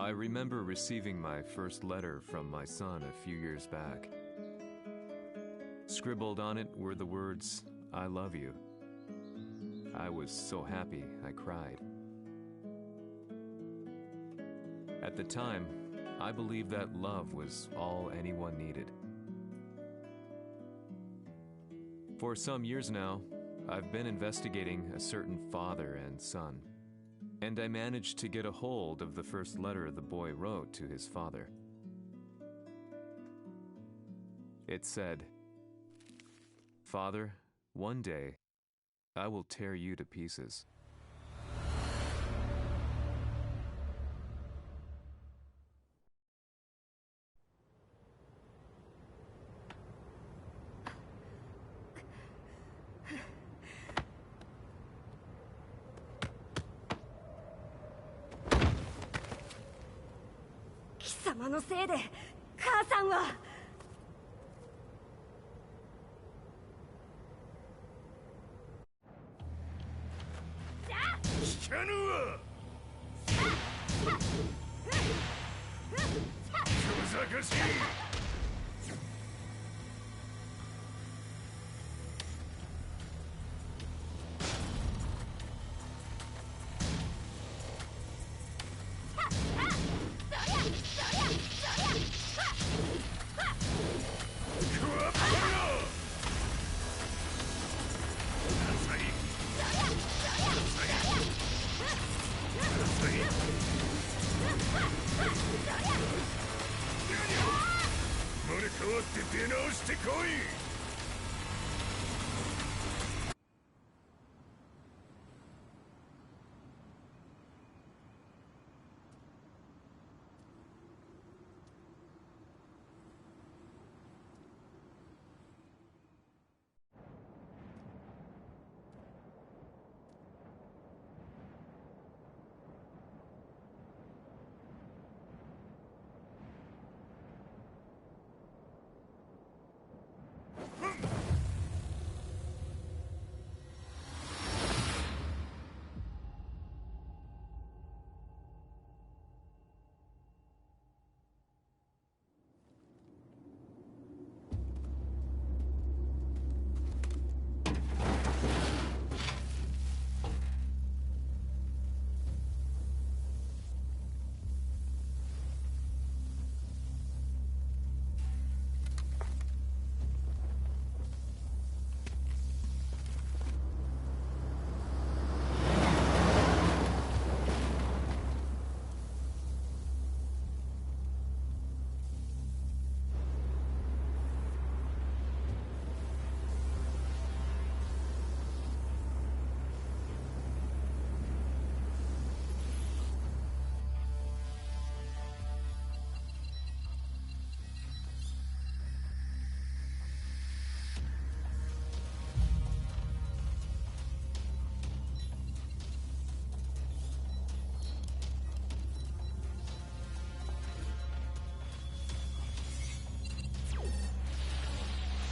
I remember receiving my first letter from my son a few years back. Scribbled on it were the words, "I love you." I was so happy I cried. At the time, I believed that love was all anyone needed. For some years now, I've been investigating a certain father and son, and I managed to get a hold of the first letter the boy wrote to his father. It said, "Father, one day, I will tear you to pieces." Kisama 様のせいで母さんは。聞かぬわ。小賢しい。生まれ変わって出直してこい。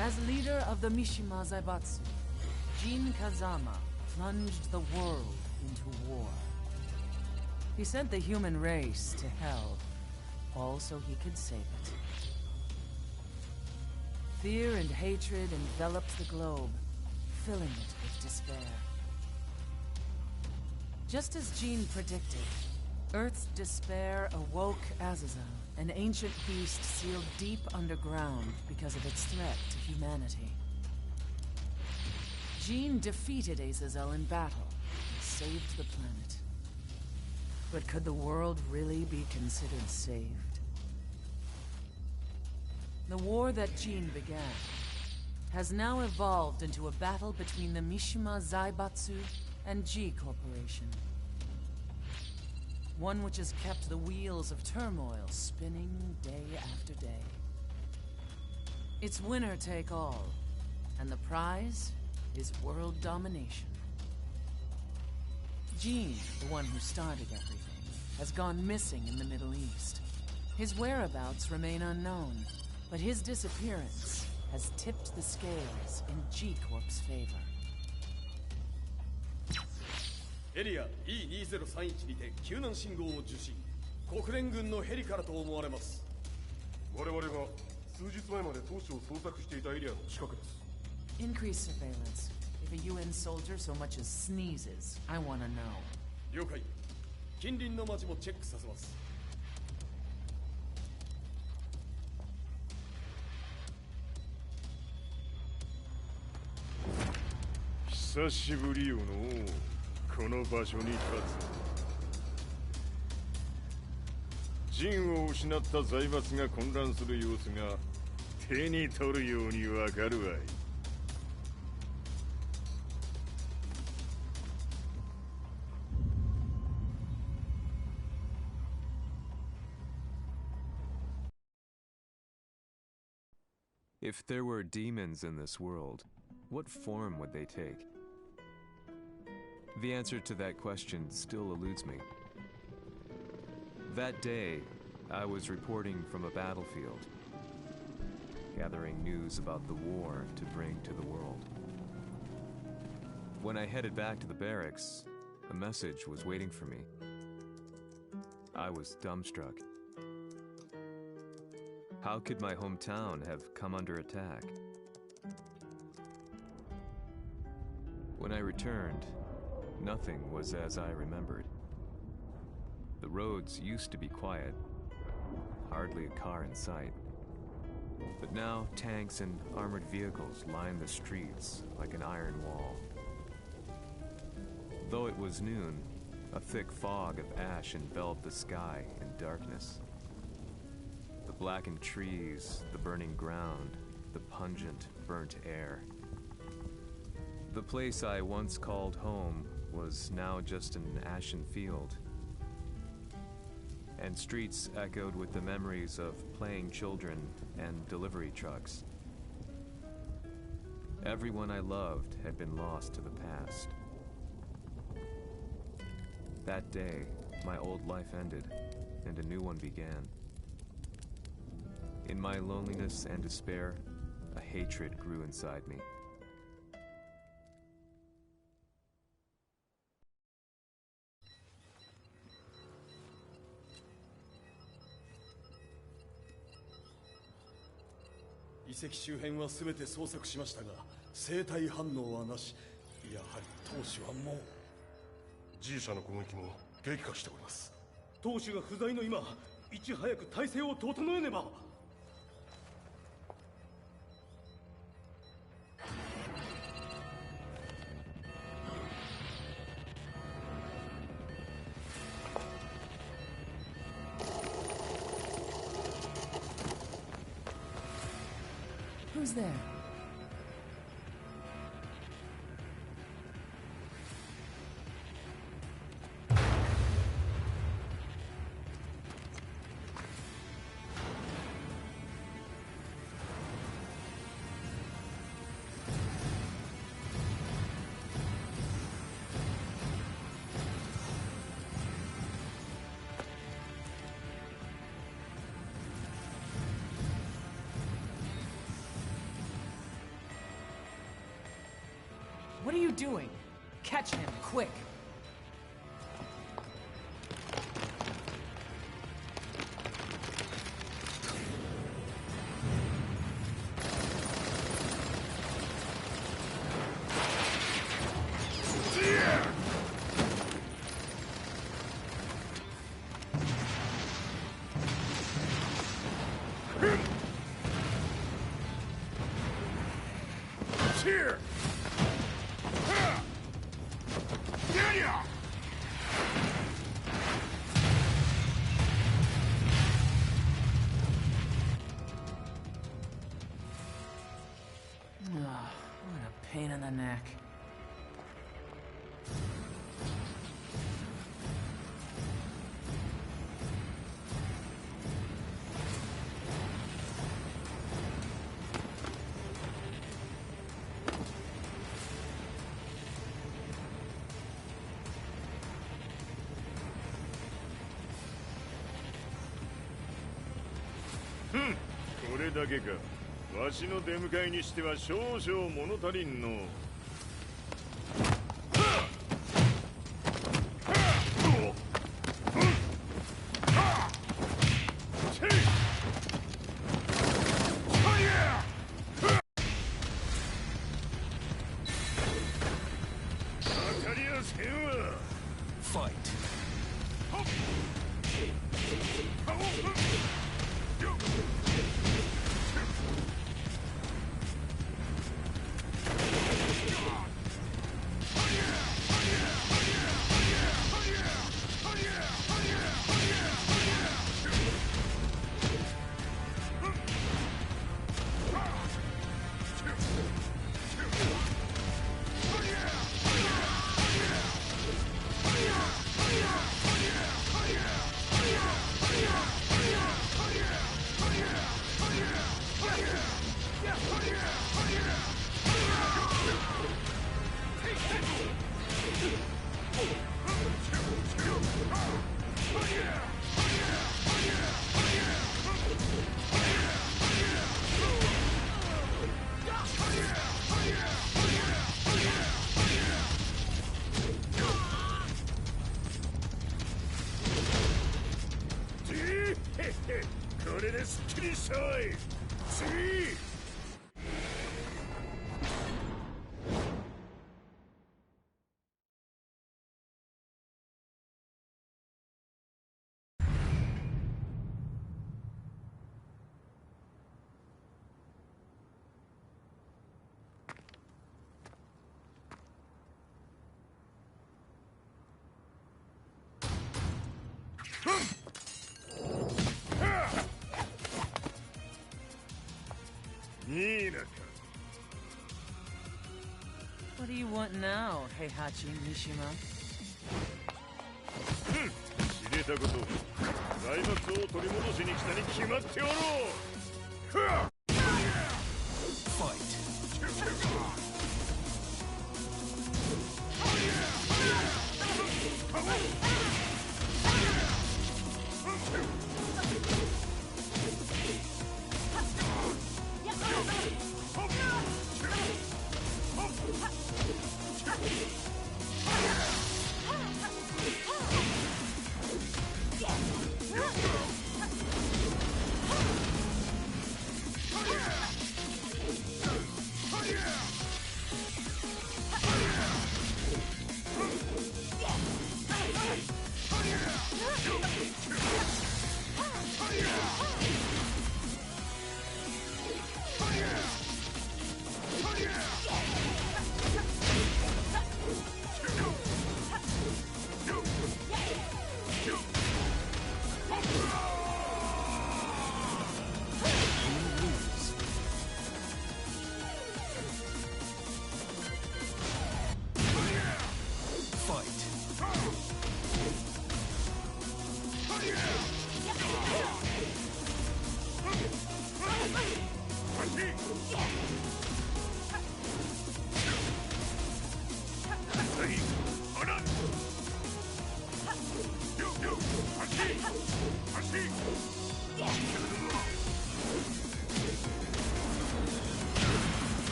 As leader of the Mishima Zaibatsu, Jin Kazama plunged the world into war. He sent the human race to hell, all so he could save it. Fear and hatred enveloped the globe, filling it with despair. Just as Jin predicted, Earth's despair awoke Azazel, an ancient beast sealed deep underground because of its threat to humanity. Jin defeated Azazel in battle and saved the planet. But could the world really be considered saved? The war that Jin began has now evolved into a battle between the Mishima Zaibatsu and G Corporation. One which has kept the wheels of turmoil spinning day after day. It's winner take all, and the prize is world domination. Jin, the one who started everything, has gone missing in the Middle East. His whereabouts remain unknown, but his disappearance has tipped the scales in G-Corp's favor. エリア E2031 にて救難信号を受信。国連軍のヘリからと思われます。我々が数日前まで当初を捜索していたエリアの近くです。 Increase surveillance. If a UN soldier so much as sneezes, I want to know. 了解。近隣の町もチェックさせます。久しぶりよのこの場所に立つ。陣を失った財閥が混乱する様子が手に取るようにわかるわい。If there were demons in this world, what form would they take? The answer to that question still eludes me. That day, I was reporting from a battlefield, gathering news about the war to bring to the world. When I headed back to the barracks, a message was waiting for me. I was dumbstruck. How could my hometown have come under attack? When I returned, nothing was as I remembered. The roads used to be quiet, hardly a car in sight. But now tanks and armored vehicles line the streets like an iron wall. Though it was noon, a thick fog of ash enveloped the sky in darkness. The blackened trees, the burning ground, the pungent, burnt air. The place I once called home was now just an ashen field, and streets echoed with the memories of playing children and delivery trucks. Everyone I loved had been lost to the past. That day, my old life ended, and a new one began. In my loneliness and despair, a hatred grew inside me.「遺跡周辺は全て捜索しましたが、生体反応はなし。やはり当主はもう。G 社の攻撃も激化しております。当主が不在の今、いち早く体制を整えねば。Who's there? What are you doing? Catch him, quick! Here! What a pain in the neck. Hmm. これだけか。わしの出迎えにしては少々物足りんの。これですっきりしたわい。次。What do you want now, Heihachi Mishima? 知れたこと、財閥を取り戻しに来たに決まっておろう。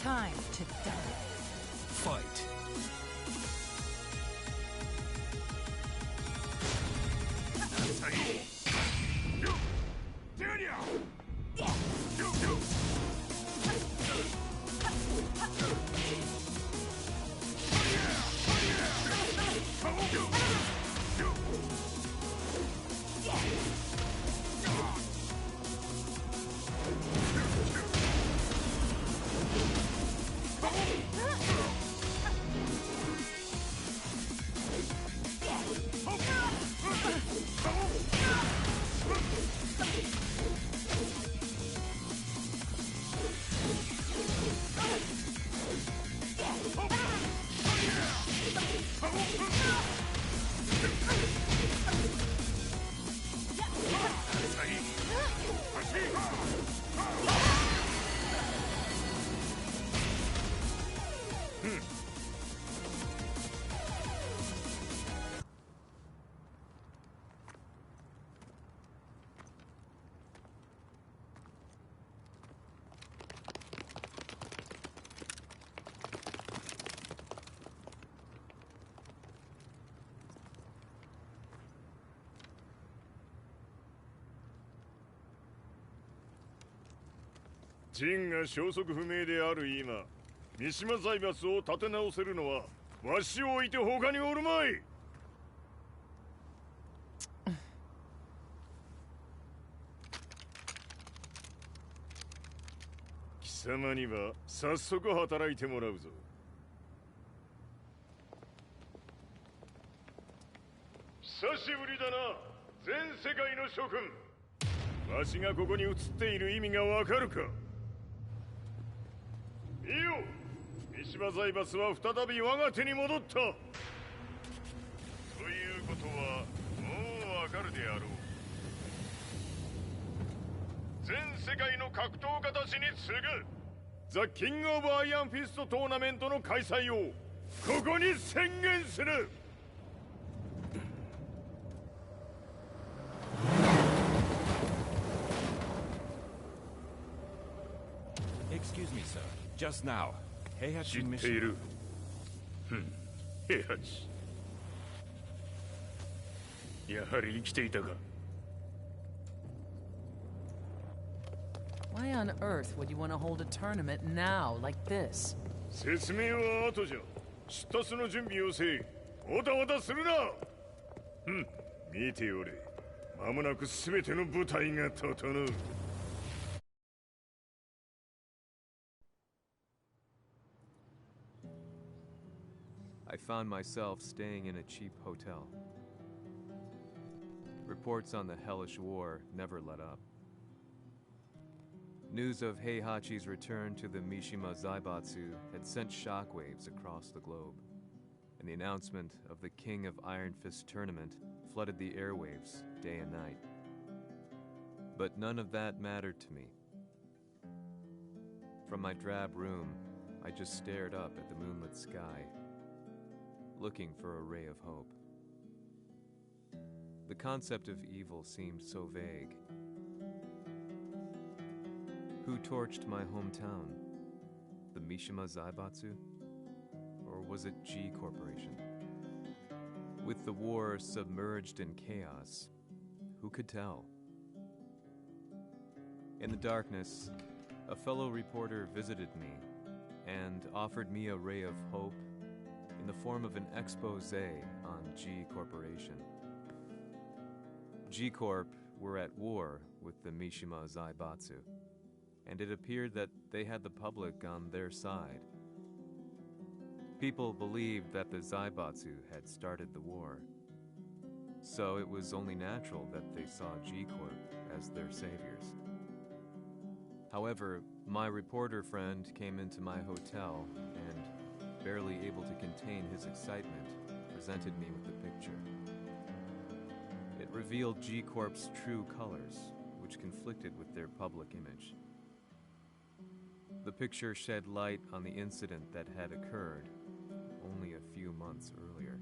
Time to die. Fight.ジンが消息不明である今、三島財閥を立て直せるのはわしを置いて他におるまい。貴様には早速働いてもらうぞ。久しぶりだな、全世界の諸君。わしがここに映っている意味がわかるか。見よ、三島財閥は再び我が手に戻った。ということはもうわかるであろう。全世界の格闘家たちに次ぐザ・キング・オブ・アイアンフィストトーナメントの開催をここに宣言する。Excuse me, sir. Just now, 知っている。平八。やはり生きていたか。Why on earth would you want to hold a tournament now, like this? 説明は後じゃ。出立の準備をせい。おたおたするな。見ておれ。間もなくすべての部隊が整う。I found myself staying in a cheap hotel. Reports on the hellish war never let up. News of Heihachi's return to the Mishima Zaibatsu had sent shockwaves across the globe, and the announcement of the King of Iron Fist tournament flooded the airwaves day and night. But none of that mattered to me. From my drab room, I just stared up at the moonlit sky, looking for a ray of hope. The concept of evil seemed so vague. Who torched my hometown? The Mishima Zaibatsu? Or was it G Corporation? With the war submerged in chaos, who could tell? In the darkness, a fellow reporter visited me and offered me a ray of hope in the form of an expose on G Corporation. G Corp were at war with the Mishima Zaibatsu, and it appeared that they had the public on their side. People believed that the Zaibatsu had started the war, so it was only natural that they saw G Corp as their saviors. However, my reporter friend came into my hotel and, barely able to contain his excitement, presented me with the picture. It revealed G Corp's true colors, which conflicted with their public image. The picture shed light on the incident that had occurred only a few months earlier.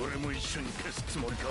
俺も一緒に消すつもりか。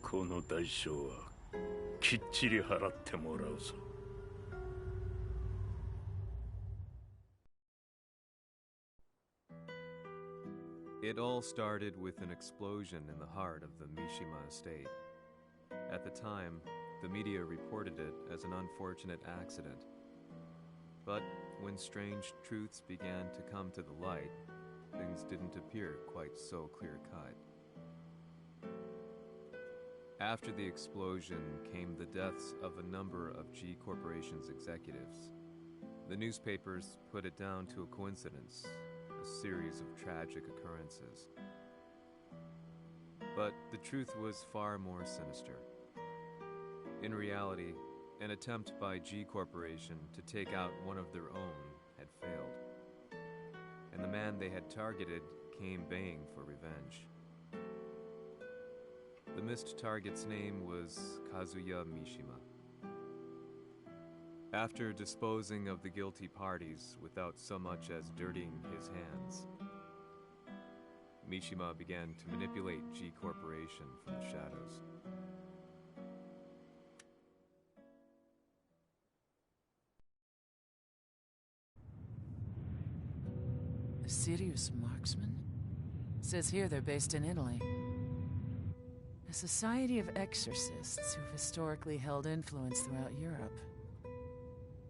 この代償はきっちり払ってもらうぞ。It all started with an explosion in the heart of the Mishima estate. At the time, the media reported it as an unfortunate accident. But when strange truths began to come to the light, things didn't appear quite so clear-cut. After the explosion came the deaths of a number of G Corporation's executives. The newspapers put it down to a coincidence, a series of tragic occurrences. But the truth was far more sinister. In reality, an attempt by G Corporation to take out one of their own had failed, and the man they had targeted came baying for revenge. The missed target's name was Kazuya Mishima. After disposing of the guilty parties without so much as dirtying his hands, Mishima began to manipulate G Corporation from the shadows. A serious marksman? Says here they're based in Italy. A society of exorcists who've historically held influence throughout Europe.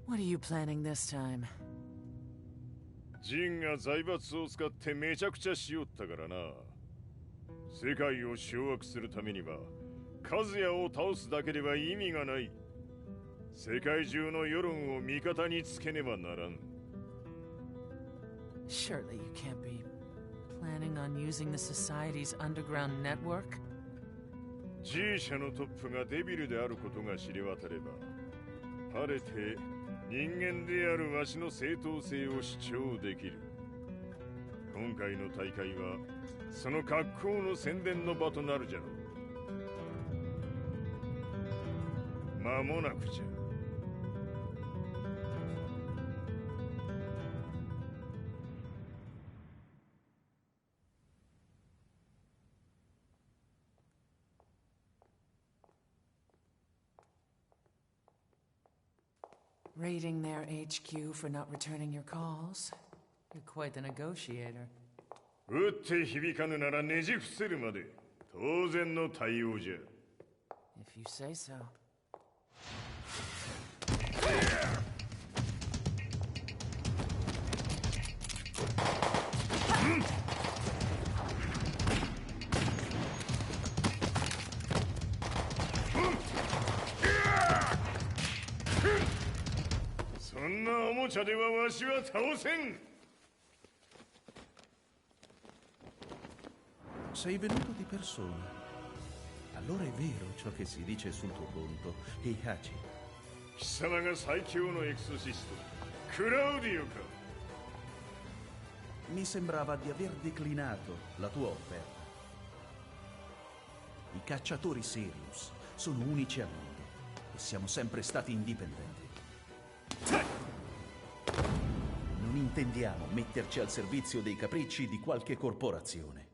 What are you planning this time? ジンが財閥を使ってめちゃくちゃしよったからな。世界を掌握するためには、カズヤを倒すだけでは意味がない。世界中の世論を味方につけねばならん。Surely you can't be planning on using the society's underground network? G 社のトップがデビルであることが知れ渡れば、晴れて人間であるわしの正当性を主張できる。今回の大会はその格好の宣伝の場となるじゃろう。間もなくじゃ。Raiding their HQ for not returning your calls. You're quite the negotiator. 打って響かぬならねじ伏せるまで当然の対応じゃ。 If you say so. そんなおもちゃではわしは倒せん。 Sei venuto di persona. Allora è vero ciò che si dice sul tuo conto, Heihachi. 貴様が最強のエクソシスト、クラウディオか。 Mi sembrava di aver declinato la tua offerta. I cacciatori Sirius sono unici al mondo e siamo sempre stati indipendenti. Non intendiamo metterci al servizio dei capricci di qualche corporazione.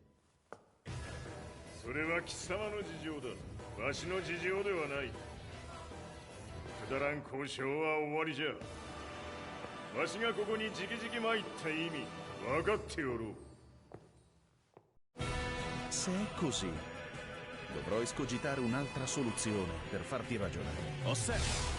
それは貴様の事情だ。わしの事情ではない。くだらん交渉は終わりじゃ。わしがここに直々参った意味分かっておろう。 Se è così, dovrò escogitare un'altra soluzione per farti ragionare. Osserva!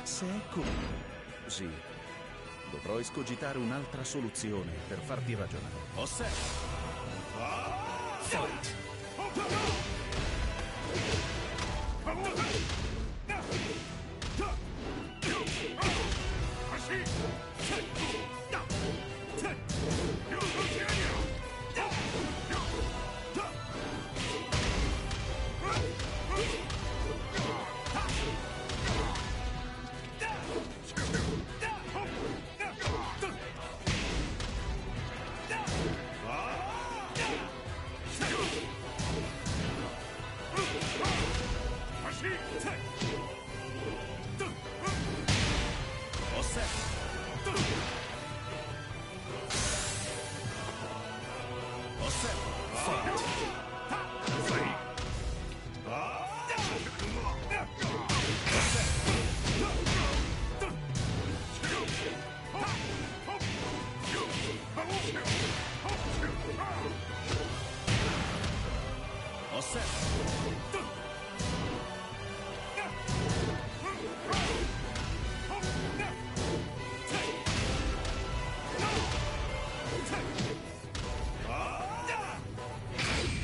Se è così, dovrò escogitare un'altra soluzione per farti ragionare. Osserva!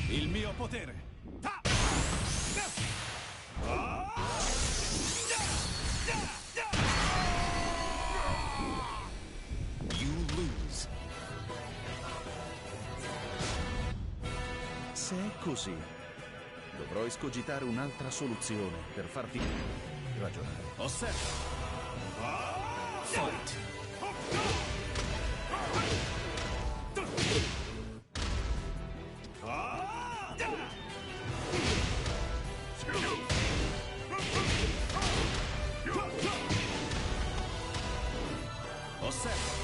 Il mio potere! You lose. Se è così, dovrò escogitare un'altra soluzione per farti ragionare. Osserva! Fight! Osserva!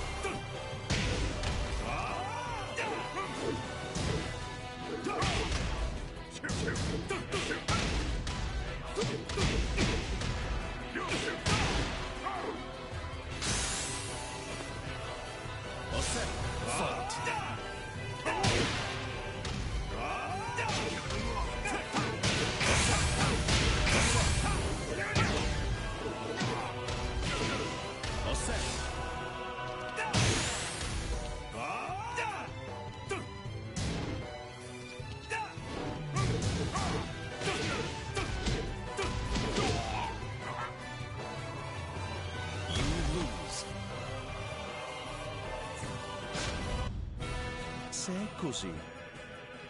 Se è così,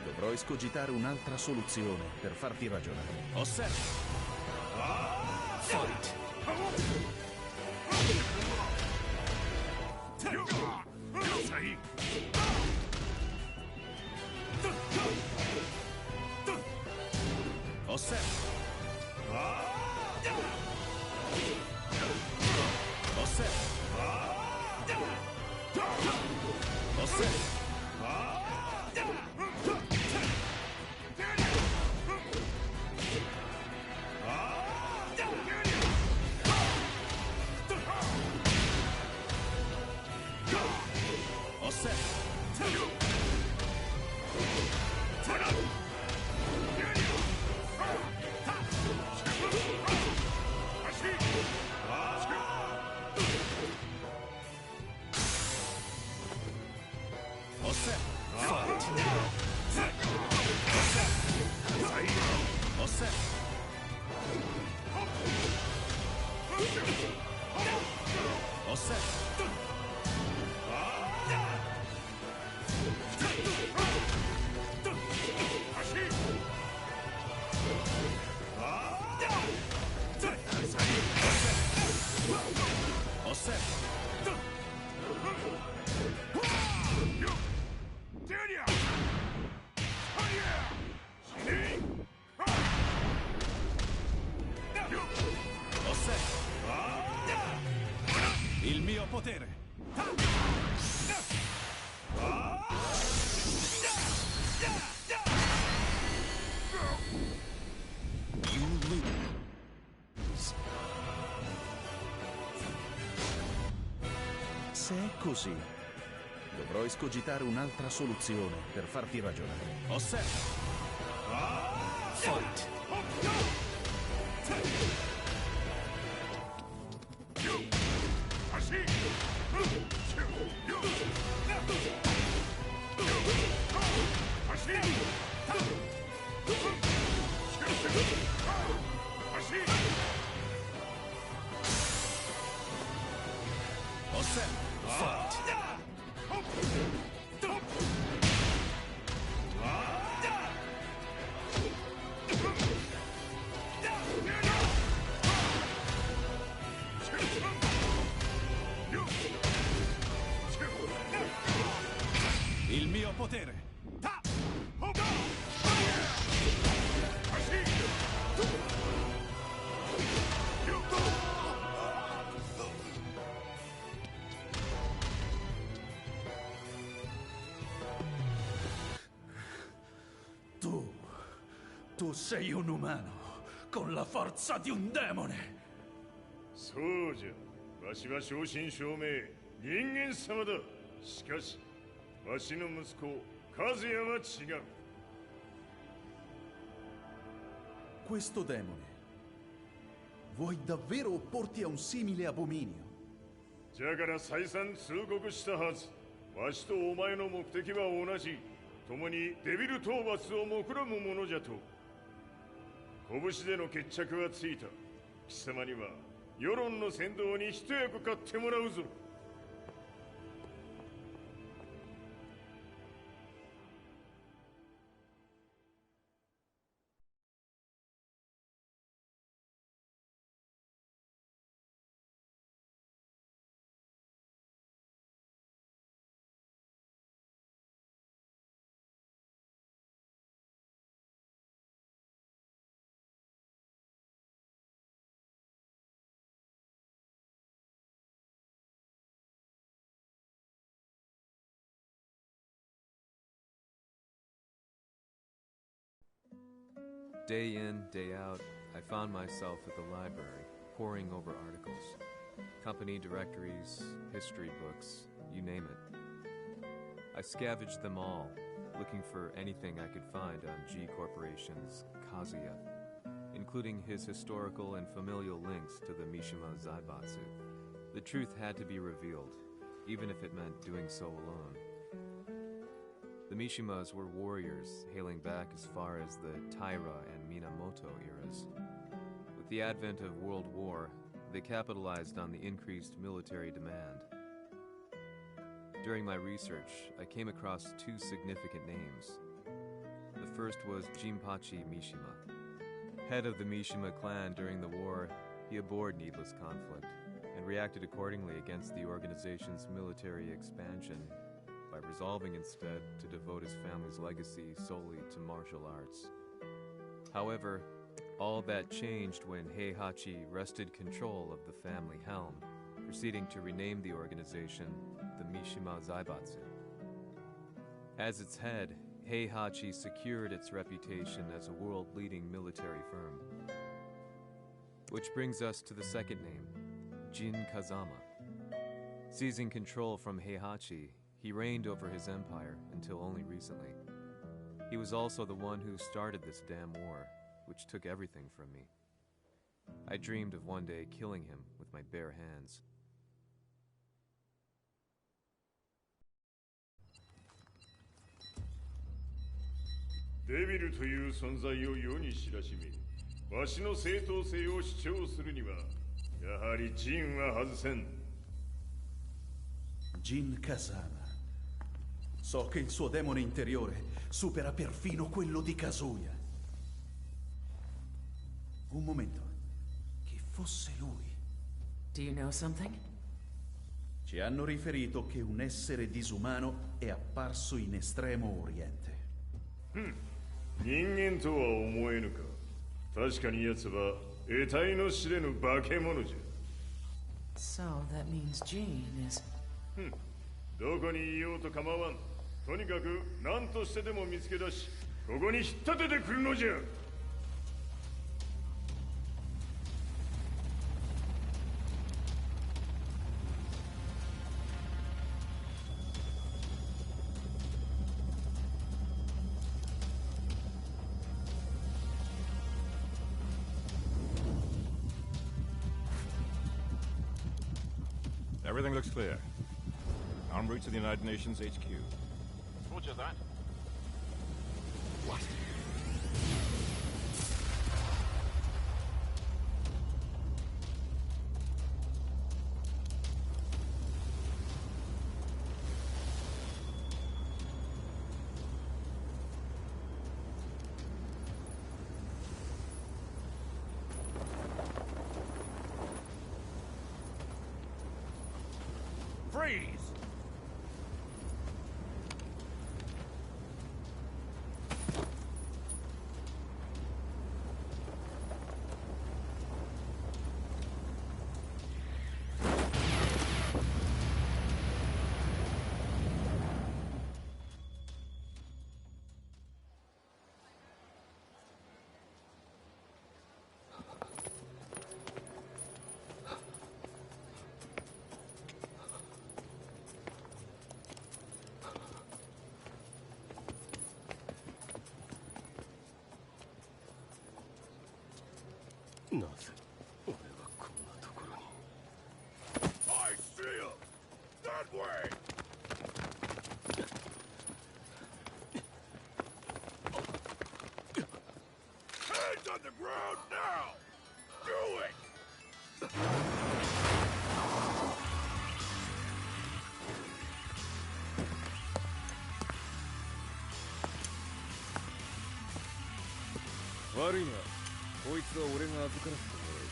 dovrò escogitare un'altra soluzione per farti ragionare. Osserva. Fight. Osserva. Il mio potere. You lose. Se è così, dovrò escogitare un'altra soluzione per farti ragionare. Osserva. Fight. Il mio potere. Tu sei un umano con la forza di un demone. そうじゃ。わしは正真正銘人間様だ。しかしわしの息子和也は違う。 Questo demone, vuoi davvero opporti a un simile abominio? じゃから再三通告したはず。わしとお前の目的は同じ。共にデビル討伐を目論むものじゃと。拳での決着はついた。貴様には世論の先導に一役買ってもらうぞ。 Day in, day out, I found myself at the library, poring over articles. Company directories, history books, you name it. I scavenged them all, looking for anything I could find on G Corporation's Kazuya, including his historical and familial links to the Mishima Zaibatsu. The truth had to be revealed, even if it meant doing so alone. The Mishimas were warriors hailing back as far as the Taira and Minamoto eras. With the advent of World War, they capitalized on the increased military demand. During my research, I came across two significant names. The first was Jinpachi Mishima. Head of the Mishima clan during the war, he abhorred needless conflict and reacted accordingly against the organization's military expansion by resolving instead to devote his family's legacy solely to martial arts. However, all that changed when Heihachi wrested control of the family helm, proceeding to rename the organization the Mishima Zaibatsu. As its head, Heihachi secured its reputation as a world-leading military firm. Which brings us to the second name, Jin Kazama. Seizing control from Heihachi, he reigned over his empire until only recently. He was also the one who started this damn war, which took everything from me. I dreamed of one day killing him with my bare hands. デビルという存在を世に知らしめ、わしの正当性を主張するには、やはりジンは外せん。Jin Kazama. So che il suo demone interiore supera perfino quello di Kazuya. Un momento. Chi fosse lui? Do you know something? Ci hanno riferito che un essere disumano è apparso in Estremo Oriente. 人間とは思えぬか。確かに奴は得体の知れぬ化け物じゃ。 So that means Jean is... どこにいようと構わん。とにかく何としてでも見つけ出し、ここに引っ立ててくるのじゃ。Everything looks clear. En route to the United Nations HQ. Roger that. What? Freeze! I see him! That way! Hands on the ground now! Do it! Worry not. こいつは俺が預からせてもらう。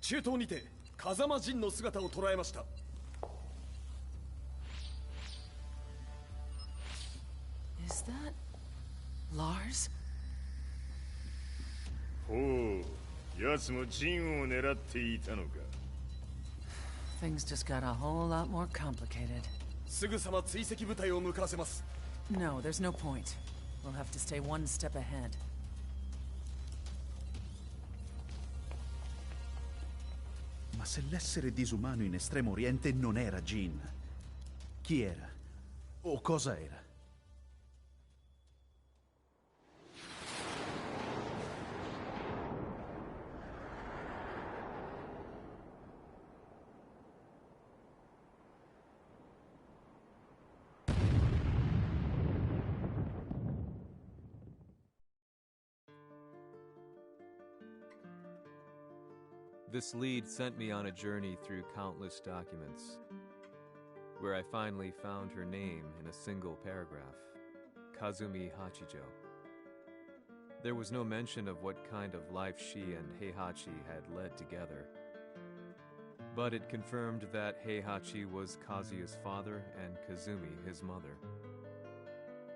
中東にて風間陣の姿を捉えました。Is that Lars? ほう、奴もジンを狙っていたのか。Things just got a whole lot more complicated. すぐさま追跡部隊を向かわせます。No, there's no point. We'll have to stay one step ahead. Ma se l'essere disumano in Estremo Oriente non era Jin, chi era? O cosa era? This lead sent me on a journey through countless documents, where I finally found her name in a single paragraph, Kazumi Hachijo. There was no mention of what kind of life she and Heihachi had led together, but it confirmed that Heihachi was Kazuya's father and Kazumi his mother.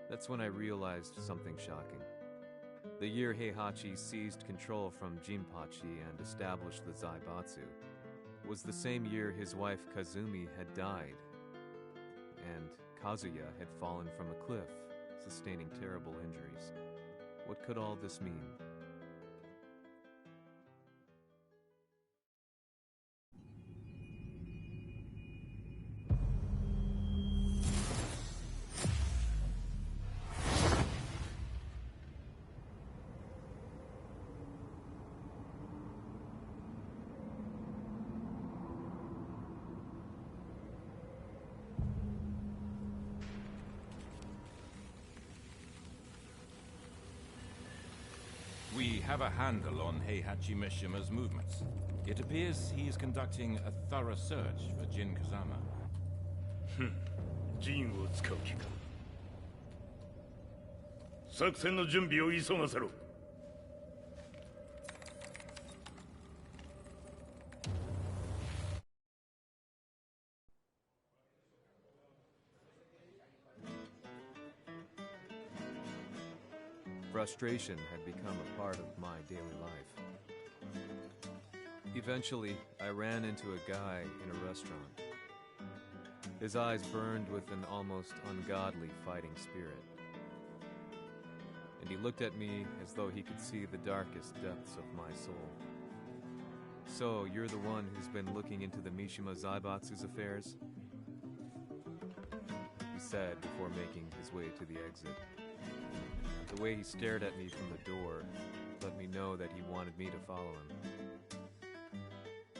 That's when I realized something shocking. The year Heihachi seized control from Jinpachi and established the Zaibatsu was the same year his wife Kazumi had died, and Kazuya had fallen from a cliff, sustaining terrible injuries. What could all this mean? We have a handle on Heihachi Mishima's movements. It appears he is conducting a thorough search for Jin Kazama. ジンを使う気か。作戦の準備を急がせろ。Frustration had become a part of my daily life. Eventually, I ran into a guy in a restaurant. His eyes burned with an almost ungodly fighting spirit. And he looked at me as though he could see the darkest depths of my soul. So, you're the one who's been looking into the Mishima Zaibatsu's affairs? He said before making his way to the exit. The way he stared at me from the door let me know that he wanted me to follow him.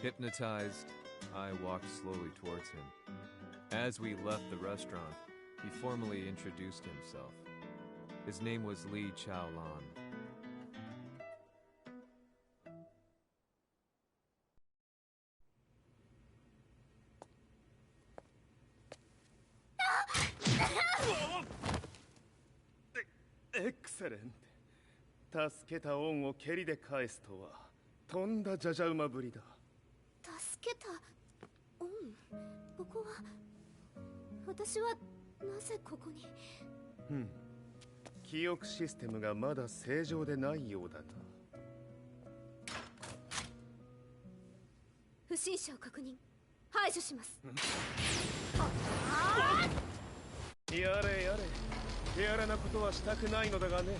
Hypnotized, I walked slowly towards him. As we left the restaurant, he formally introduced himself. His name was Li Chaolan. Excellent. 助けた恩を蹴りで返すとはとんだじゃじゃ馬ぶりだ。助けた恩？ここは私はなぜここに？記憶システムがまだ正常でないようだな。不審者を確認。排除します。やれやれ。手荒なことはしたくないのだがね。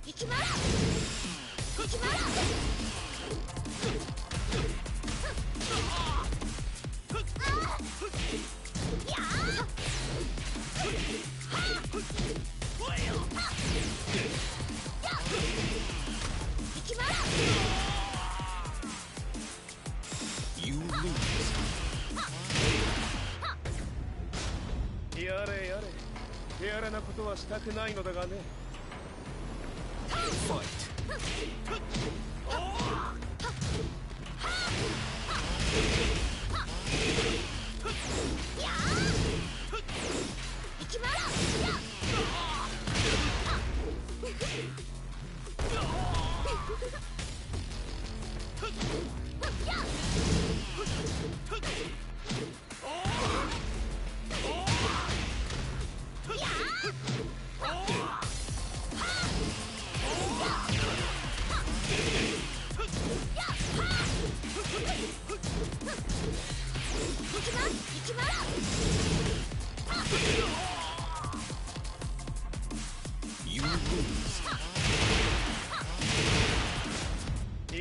行きます。ことはしたくないのだがね。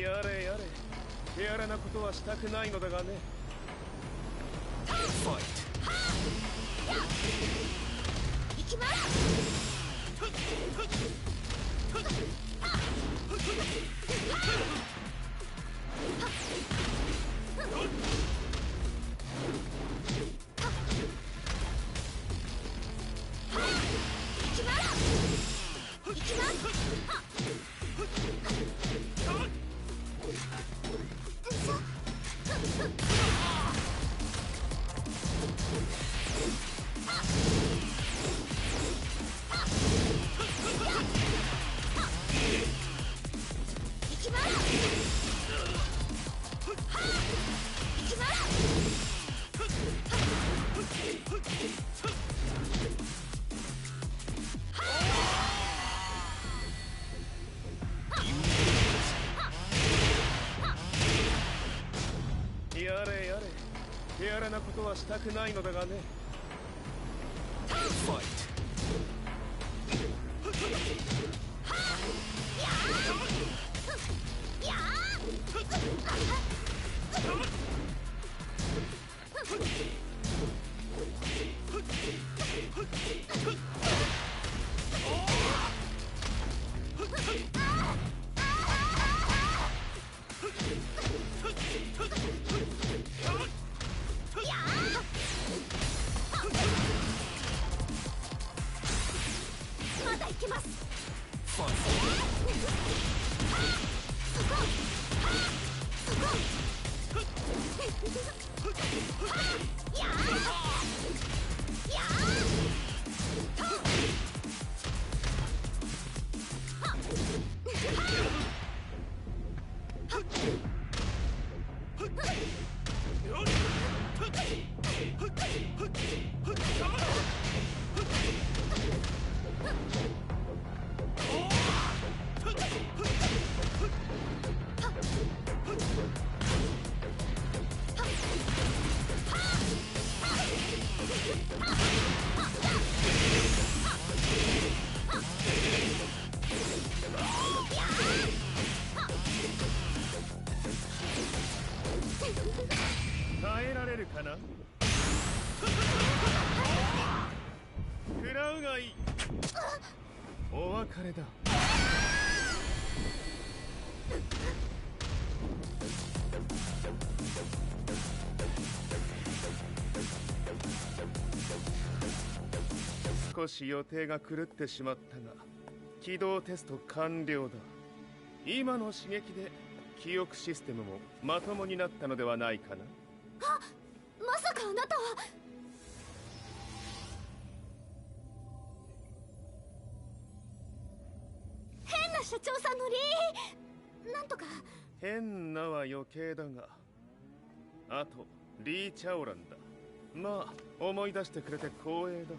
やれやれ、手荒なことはしたくないのだがね。やれやれ、手荒なことはしたくないのだがね。まだ行きます。耐えられるかな。食らうがいい。お別れだ。少し予定が狂ってしまったが、起動テスト完了だ。今の刺激で記憶システムもまともになったのではないかな。あ、まさかあなたは。変な社長さんのなんとか。変なは余計だが、あとリー・チャオランだ。まあ思い出してくれて光栄だ。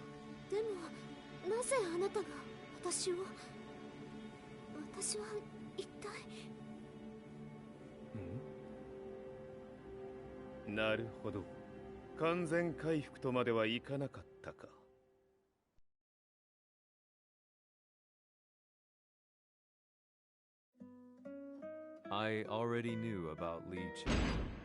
でもなぜあなたが私は一体。なるほど、完全回復とまではいかなかったか。I already knew about Lee Chen.